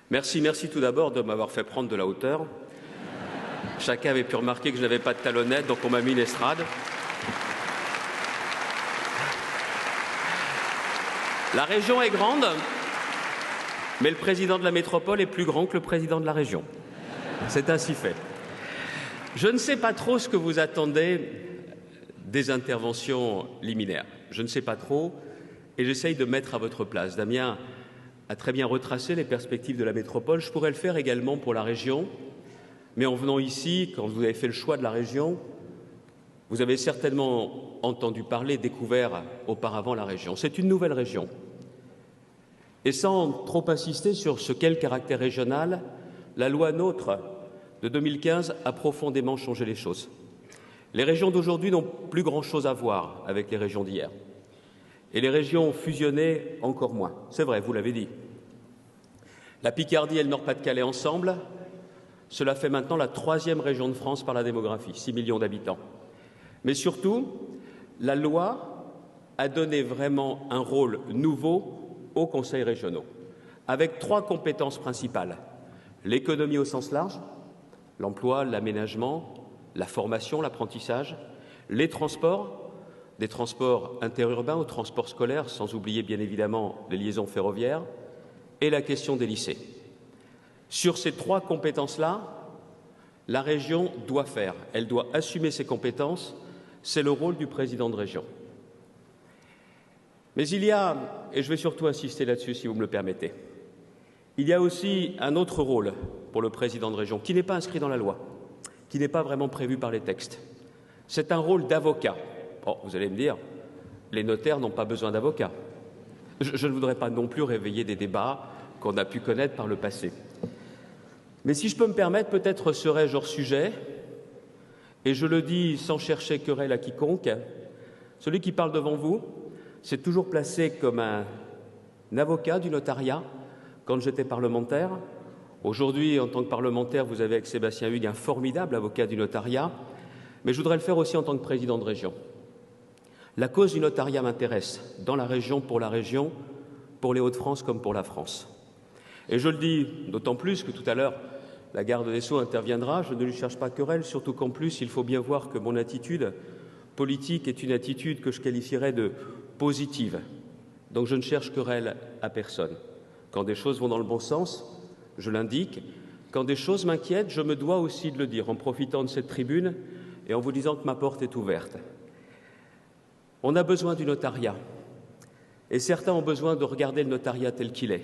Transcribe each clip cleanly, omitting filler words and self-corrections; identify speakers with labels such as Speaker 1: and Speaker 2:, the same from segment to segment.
Speaker 1: Merci tout d'abord de m'avoir fait prendre de la hauteur. Chacun avait pu remarquer que je n'avais pas de talonnette, donc on m'a mis une estrade. La région est grande, mais le président de la métropole est plus grand que le président de la région. C'est ainsi fait. Je ne sais pas trop ce que vous attendez des interventions liminaires. Je ne sais pas trop, et j'essaye de mettre à votre place. Damien a très bien retracé les perspectives de la métropole. Je pourrais le faire également pour la région, mais en venant ici, quand vous avez fait le choix de la région, vous avez certainement entendu parler, découvert auparavant la région. C'est une nouvelle région. Et sans trop insister sur ce qu'est le caractère régional, la loi NOTRe de 2015 a profondément changé les choses. Les régions d'aujourd'hui n'ont plus grand-chose à voir avec les régions d'hier. Et les régions fusionnées, encore moins. C'est vrai, vous l'avez dit. La Picardie et le Nord-Pas-de-Calais ensemble, cela fait maintenant la 3e région de France par la démographie, 6 millions d'habitants. Mais surtout, la loi a donné vraiment un rôle nouveau aux conseils régionaux, avec 3 compétences principales. L'économie au sens large, l'emploi, l'aménagement, la formation, l'apprentissage, les transports, des transports interurbains aux transports scolaires, sans oublier bien évidemment les liaisons ferroviaires, et la question des lycées. Sur ces 3 compétences-là, la région doit faire, elle doit assumer ses compétences, c'est le rôle du président de région. Mais il y a, et je vais surtout insister là-dessus si vous me le permettez, il y a aussi un autre rôle pour le président de région qui n'est pas inscrit dans la loi, qui n'est pas vraiment prévu par les textes. C'est un rôle d'avocat. Bon, vous allez me dire, les notaires n'ont pas besoin d'avocats. Je ne voudrais pas non plus réveiller des débats qu'on a pu connaître par le passé. Mais si je peux me permettre, peut-être serais-je hors sujet, et je le dis sans chercher querelle à quiconque, celui qui parle devant vous s'est toujours placé comme un avocat du notariat quand j'étais parlementaire. Aujourd'hui, en tant que parlementaire, vous avez avec Sébastien Huyghe un formidable avocat du notariat, mais je voudrais le faire aussi en tant que président de région. La cause du notariat m'intéresse, dans la région, pour les Hauts-de-France comme pour la France. Et je le dis d'autant plus que tout à l'heure, la garde des Sceaux interviendra, je ne lui cherche pas querelle, surtout qu'en plus, il faut bien voir que mon attitude politique est une attitude que je qualifierais de positive. Donc je ne cherche querelle à personne. Quand des choses vont dans le bon sens, je l'indique. Quand des choses m'inquiètent, je me dois aussi de le dire, en profitant de cette tribune et en vous disant que ma porte est ouverte. On a besoin du notariat, et certains ont besoin de regarder le notariat tel qu'il est.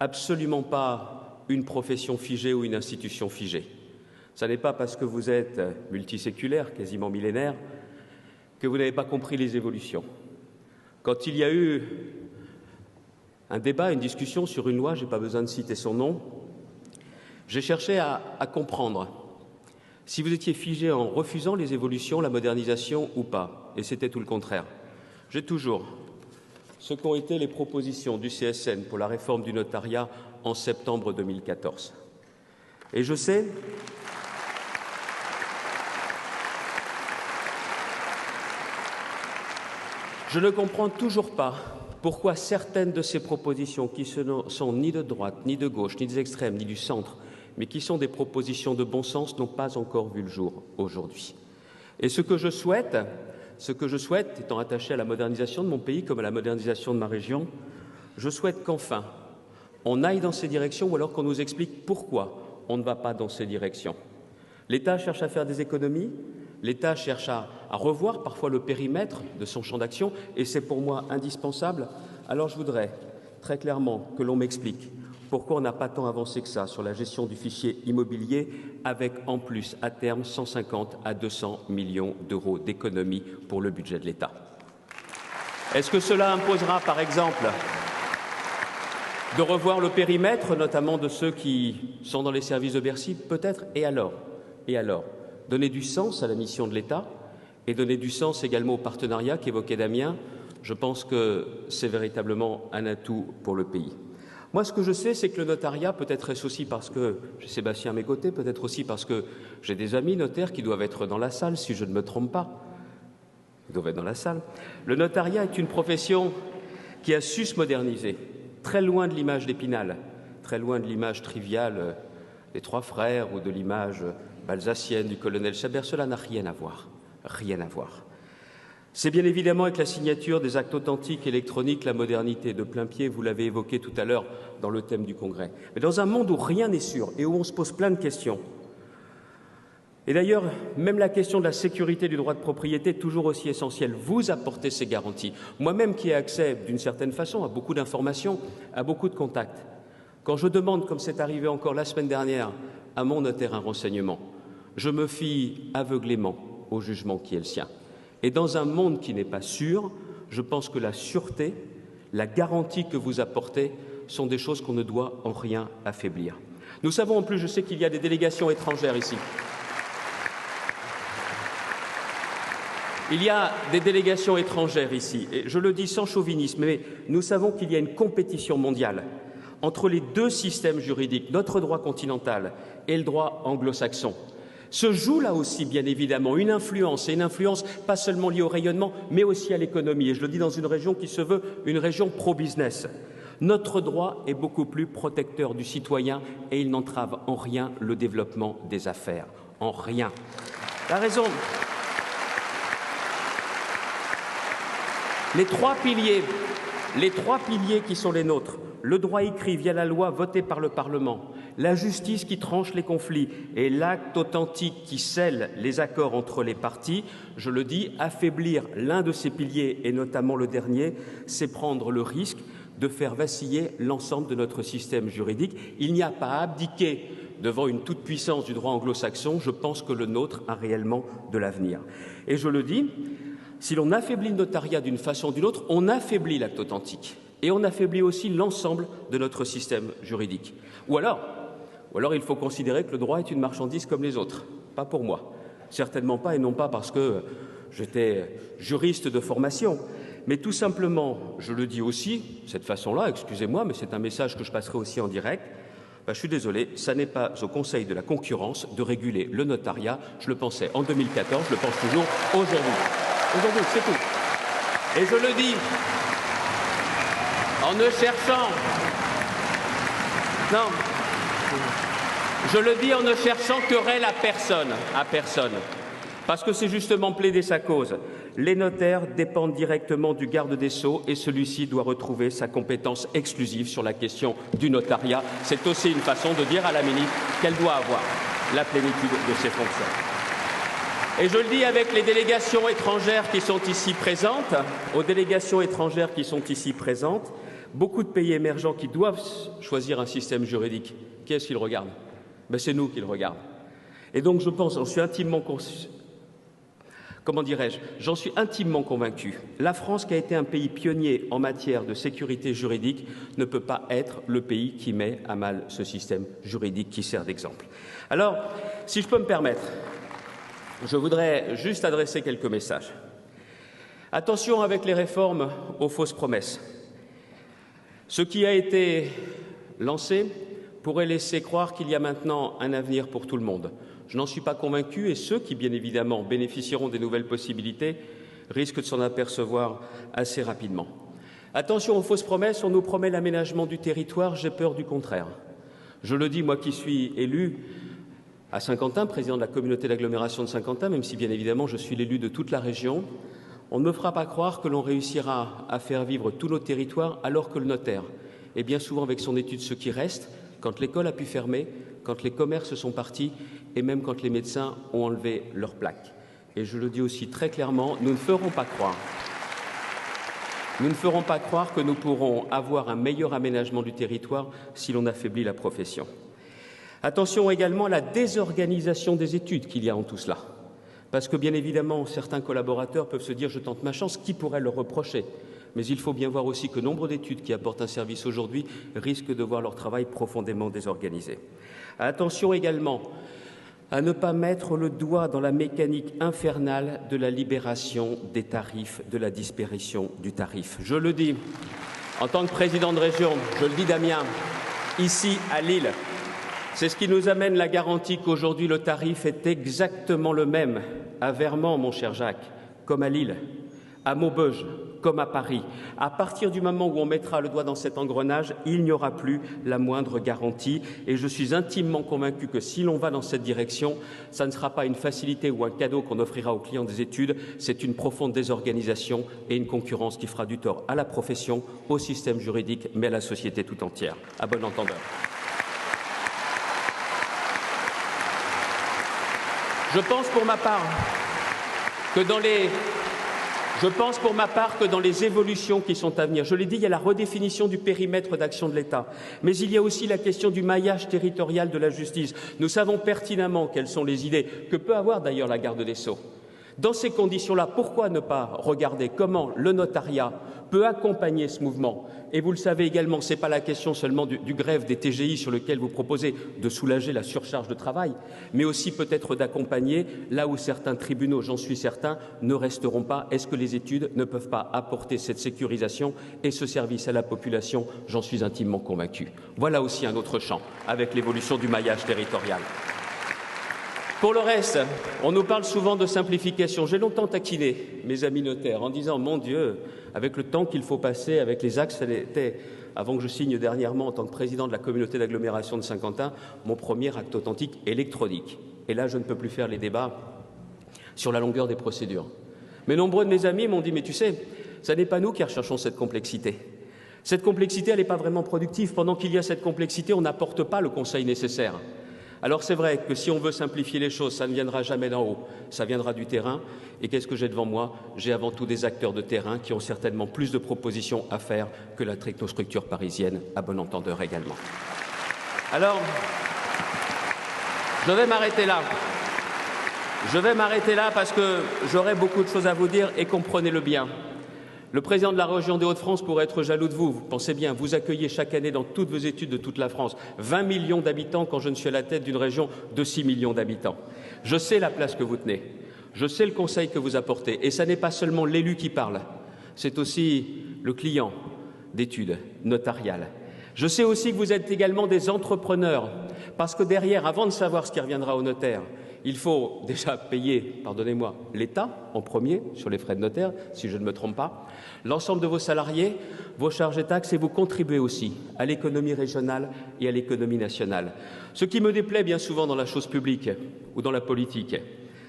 Speaker 1: Absolument pas une profession figée ou une institution figée. Ce n'est pas parce que vous êtes multiséculaire, quasiment millénaire, que vous n'avez pas compris les évolutions. Quand il y a eu un débat, une discussion sur une loi, je n'ai pas besoin de citer son nom, j'ai cherché à comprendre si vous étiez figé en refusant les évolutions, la modernisation ou pas. Et c'était tout le contraire. J'ai toujours ce qu'ont été les propositions du CSN pour la réforme du notariat en septembre 2014. Et je sais je ne comprends toujours pas pourquoi certaines de ces propositions, qui ne sont ni de droite, ni de gauche, ni des extrêmes, ni du centre, mais qui sont des propositions de bon sens, n'ont pas encore vu le jour aujourd'hui. Et ce que je souhaite, étant attaché à la modernisation de mon pays comme à la modernisation de ma région, je souhaite qu'enfin, on aille dans ces directions ou alors qu'on nous explique pourquoi on ne va pas dans ces directions. L'État cherche à faire des économies, l'État cherche à revoir parfois le périmètre de son champ d'action et c'est pour moi indispensable. Alors je voudrais très clairement que l'on m'explique pourquoi on n'a pas tant avancé que ça sur la gestion du fichier immobilier avec en plus à terme 150 à 200 millions d'euros d'économies pour le budget de l'État. Est-ce que cela imposera par exemple de revoir le périmètre, notamment de ceux qui sont dans les services de Bercy? Peut-être. Et alors? Donner du sens à la mission de l'État et donner du sens également au partenariat qu'évoquait Damien, je pense que c'est véritablement un atout pour le pays. Moi, ce que je sais, c'est que le notariat, peut-être est-ce aussi parce que j'ai Sébastien à mes côtés, peut-être aussi parce que j'ai des amis notaires qui doivent être dans la salle, si je ne me trompe pas. Ils doivent être dans la salle. Le notariat est une profession qui a su se moderniser, très loin de l'image d'Épinal, très loin de l'image triviale des trois frères ou de l'image balsacienne du colonel Chabert. Cela n'a rien à voir, rien à voir. C'est bien évidemment avec la signature des actes authentiques électroniques la modernité de plain pied, vous l'avez évoqué tout à l'heure dans le thème du Congrès. Mais dans un monde où rien n'est sûr et où on se pose plein de questions, et d'ailleurs, même la question de la sécurité du droit de propriété est toujours aussi essentielle. Vous apportez ces garanties. Moi-même qui ai accès, d'une certaine façon, à beaucoup d'informations, à beaucoup de contacts, quand je demande, comme c'est arrivé encore la semaine dernière, à mon notaire un renseignement, je me fie aveuglément au jugement qui est le sien. Et dans un monde qui n'est pas sûr, je pense que la sûreté, la garantie que vous apportez sont des choses qu'on ne doit en rien affaiblir. Nous savons en plus, je sais qu'il y a des délégations étrangères ici. Il y a des délégations étrangères ici, et je le dis sans chauvinisme, mais nous savons qu'il y a une compétition mondiale entre les deux systèmes juridiques, notre droit continental et le droit anglo-saxon. Se joue là aussi, bien évidemment, une influence, et une influence pas seulement liée au rayonnement, mais aussi à l'économie. Et je le dis dans une région qui se veut une région pro-business. Notre droit est beaucoup plus protecteur du citoyen et il n'entrave en rien le développement des affaires. En rien. La raison... Les trois piliers qui sont les nôtres, le droit écrit via la loi votée par le Parlement, la justice qui tranche les conflits et l'acte authentique qui scelle les accords entre les parties, je le dis, affaiblir l'un de ces piliers, et notamment le dernier, c'est prendre le risque de faire vaciller l'ensemble de notre système juridique. Il n'y a pas à abdiquer devant une toute-puissance du droit anglo-saxon. Je pense que le nôtre a réellement de l'avenir. Et je le dis, si l'on affaiblit le notariat d'une façon ou d'une autre, on affaiblit l'acte authentique et on affaiblit aussi l'ensemble de notre système juridique. Ou alors il faut considérer que le droit est une marchandise comme les autres. Pas pour moi. Certainement pas, et non pas parce que j'étais juriste de formation, mais tout simplement, je le dis aussi, de cette façon-là, excusez-moi, mais c'est un message que je passerai aussi en direct. Je suis désolé, ça n'est pas au Conseil de la concurrence de réguler le notariat. Je le pensais en 2014, je le pense toujours aujourd'hui. Aujourd'hui, c'est tout. Et je le dis en ne cherchant... Non. Je le dis en ne cherchant querelle à personne. Parce que c'est justement plaider sa cause. Les notaires dépendent directement du garde des Sceaux et celui-ci doit retrouver sa compétence exclusive sur la question du notariat. C'est aussi une façon de dire à la ministre qu'elle doit avoir la plénitude de ses fonctions. Et je le dis avec les délégations étrangères qui sont ici présentes, beaucoup de pays émergents qui doivent choisir un système juridique. Qui est-ce qu'ils regardent? C'est nous qui le regardons. Et donc je pense, j'en suis intimement convaincu, la France, qui a été un pays pionnier en matière de sécurité juridique, ne peut pas être le pays qui met à mal ce système juridique qui sert d'exemple. Alors, si je peux me permettre, je voudrais juste adresser quelques messages. Attention avec les réformes aux fausses promesses. Ce qui a été lancé pourrait laisser croire qu'il y a maintenant un avenir pour tout le monde. Je n'en suis pas convaincu et ceux qui, bien évidemment, bénéficieront des nouvelles possibilités risquent de s'en apercevoir assez rapidement. Attention aux fausses promesses, on nous promet l'aménagement du territoire, j'ai peur du contraire. Je le dis, moi qui suis élu à Saint-Quentin, président de la communauté d'agglomération de Saint-Quentin, même si bien évidemment je suis l'élu de toute la région, on ne me fera pas croire que l'on réussira à faire vivre tous nos territoires alors que le notaire est bien souvent avec son étude ce qui reste, quand l'école a pu fermer, quand les commerces sont partis et même quand les médecins ont enlevé leurs plaques. Et je le dis aussi très clairement, nous ne ferons pas croire que nous pourrons avoir un meilleur aménagement du territoire si l'on affaiblit la profession. Attention également à la désorganisation des études qu'il y a en tout cela. Parce que, bien évidemment, certains collaborateurs peuvent se dire « je tente ma chance », qui pourrait leur reprocher? Mais il faut bien voir aussi que nombre d'études qui apportent un service aujourd'hui risquent de voir leur travail profondément désorganisé. Attention également à ne pas mettre le doigt dans la mécanique infernale de la libération des tarifs, de la disparition du tarif. Je le dis en tant que président de région, je le dis Damien, ici à Lille, c'est ce qui nous amène la garantie qu'aujourd'hui le tarif est exactement le même à Vermand, mon cher Jacques, comme à Lille, à Maubeuge, comme à Paris. À partir du moment où on mettra le doigt dans cet engrenage, il n'y aura plus la moindre garantie. Et je suis intimement convaincu que si l'on va dans cette direction, ça ne sera pas une facilité ou un cadeau qu'on offrira aux clients des études, c'est une profonde désorganisation et une concurrence qui fera du tort à la profession, au système juridique, mais à la société tout entière. À bon entendeur. Je pense pour ma part que dans les évolutions qui sont à venir, je l'ai dit, il y a la redéfinition du périmètre d'action de l'État, mais il y a aussi la question du maillage territorial de la justice. Nous savons pertinemment quelles sont les idées que peut avoir d'ailleurs la garde des Sceaux. Dans ces conditions-là, pourquoi ne pas regarder comment le notariat peut accompagner ce mouvement? Et vous le savez également, ce n'est pas la question seulement du greffe des TGI sur lequel vous proposez de soulager la surcharge de travail, mais aussi peut-être d'accompagner là où certains tribunaux, j'en suis certain, ne resteront pas. Est-ce que les études ne peuvent pas apporter cette sécurisation et ce service à la population? J'en suis intimement convaincu. Voilà aussi un autre champ avec l'évolution du maillage territorial. Pour le reste, on nous parle souvent de simplification. J'ai longtemps taquiné mes amis notaires en disant « Mon Dieu, avec le temps qu'il faut passer, avec les axes, ça était, avant que je signe dernièrement en tant que président de la communauté d'agglomération de Saint-Quentin, mon premier acte authentique électronique. Et là, je ne peux plus faire les débats sur la longueur des procédures. Mais nombreux de mes amis m'ont dit « Mais tu sais, ce n'est pas nous qui recherchons cette complexité. Cette complexité, elle n'est pas vraiment productive. Pendant qu'il y a cette complexité, on n'apporte pas le conseil nécessaire. » Alors c'est vrai que si on veut simplifier les choses, ça ne viendra jamais d'en haut, ça viendra du terrain. Et qu'est-ce que j'ai devant moi? J'ai avant tout des acteurs de terrain qui ont certainement plus de propositions à faire que la technostructure parisienne, à bon entendeur également. Alors, je vais m'arrêter là. Je vais m'arrêter là parce que j'aurai beaucoup de choses à vous dire et comprenez-le bien. Le président de la région des Hauts-de-France pourrait être jaloux de vous. Vous pensez bien, vous accueillez chaque année dans toutes vos études de toute la France 20 millions d'habitants quand je ne suis à la tête d'une région de 6 millions d'habitants. Je sais la place que vous tenez, je sais le conseil que vous apportez. Et ce n'est pas seulement l'élu qui parle, c'est aussi le client d'études notariales. Je sais aussi que vous êtes également des entrepreneurs, parce que derrière, avant de savoir ce qui reviendra au notaire, il faut déjà payer, pardonnez-moi, l'État en premier sur les frais de notaire, si je ne me trompe pas, l'ensemble de vos salariés, vos charges et taxes, et vous contribuez aussi à l'économie régionale et à l'économie nationale. Ce qui me déplaît bien souvent dans la chose publique ou dans la politique,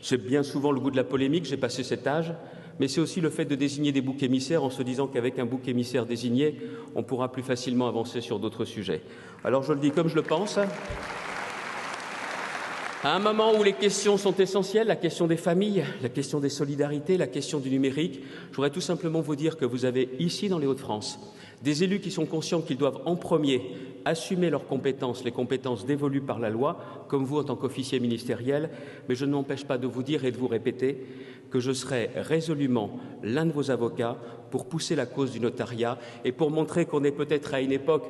Speaker 1: c'est bien souvent le goût de la polémique, j'ai passé cet âge, mais c'est aussi le fait de désigner des boucs émissaires en se disant qu'avec un bouc émissaire désigné, on pourra plus facilement avancer sur d'autres sujets. Alors je le dis comme je le pense. À un moment où les questions sont essentielles, la question des familles, la question des solidarités, la question du numérique, je voudrais tout simplement vous dire que vous avez ici dans les Hauts-de-France des élus qui sont conscients qu'ils doivent en premier assumer leurs compétences, les compétences dévolues par la loi, comme vous en tant qu'officier ministériel, mais je ne m'empêche pas de vous dire et de vous répéter que je serai résolument l'un de vos avocats pour pousser la cause du notariat et pour montrer qu'on est peut-être à une époque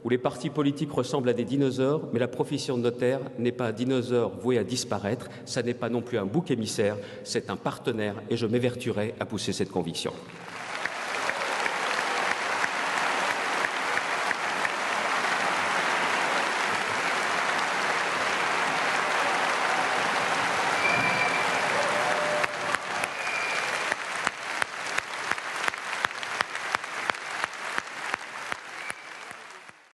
Speaker 1: où les partis politiques ressemblent à des dinosaures, mais la profession de notaire n'est pas un dinosaure voué à disparaître, ça n'est pas non plus un bouc émissaire, c'est un partenaire et je m'évertuerai à pousser cette conviction.